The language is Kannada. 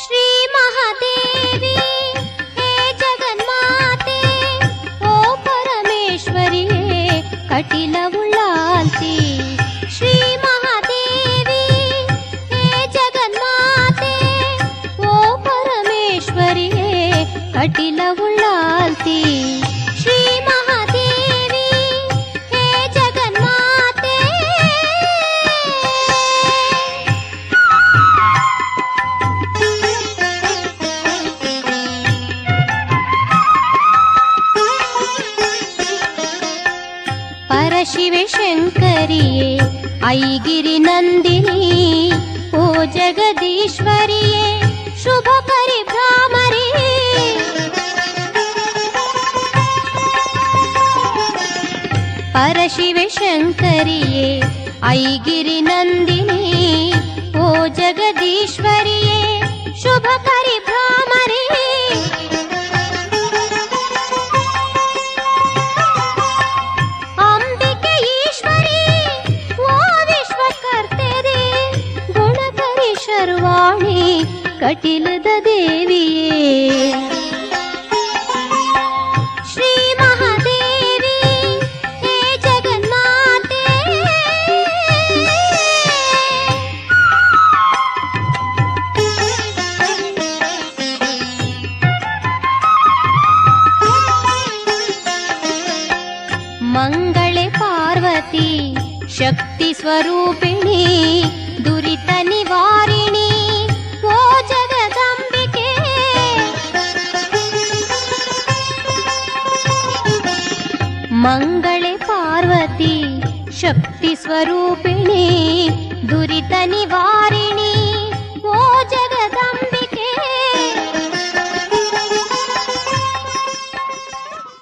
ಶ್ರೀ ಮಹಾದೇವಿ ಹೇ ಜಗನ್ಮಾತೆ ಓ ಪರಮೇಶ್ವರಿಯೇ ಕಟಿಲವುಳ್ಳಾಲ್ತಿ. ಶ್ರೀ ಮಹಾದೇವಿ ಹೇ ಜಗನ್ಮಾತೆ ಓ ಪರಮೇಶ್ವರಿಯೇ ಕಟಿಲವುಳ್ಳಾಲ್ತಿ. ಶ್ರೀ ಮಹಾದೇವಿ ಹೇ ಜಗನ್ಮಾತೆ. ಪರಶಿವೆ ಶಂಕರಿಯೇ ಐಗಿರಿ ನಂದಿನಿ ಓ ಜಗದೀಶ್ವರಿಯೇ ಶುಭಕರಿ ಭ್ರಾಮರಿ. ಪರಶಿವೆ ಶಂಕರಿಯೇ ಐಗಿರಿ ನಂದಿನಿ ಓ ಜಗದೀಶ್ವರಿಯೇ ಶುಭಕರಿ ಭ್ರಾಮರಿ. ಅಂಬಿಕೆ ಈಶ್ವರಿ ಓ ವಿಶ್ವಕರ್ತೆರೆ ಗುಣಕರಿ ಶರ್ವಾಣಿ ಕಟಿಲದ ದೇವಿಯೇ. ಶ್ರೀ ಮಹಾದೇವಿ ಹೇ ಜಗನ್ಮಾತೆ. ಮಂಗಳೇ ಪಾರ್ವತಿ ಶಕ್ತಿ ಸ್ವರೂಪಿಣಿ ದುರಿತ ನಿವಾರಿಣಿ ಓ ಜಗದಂಬಿಕೆ. ಮಂಗಳೇ ಪಾರ್ವತಿ ಶಕ್ತಿ ಸ್ವರೂಪಿಣಿ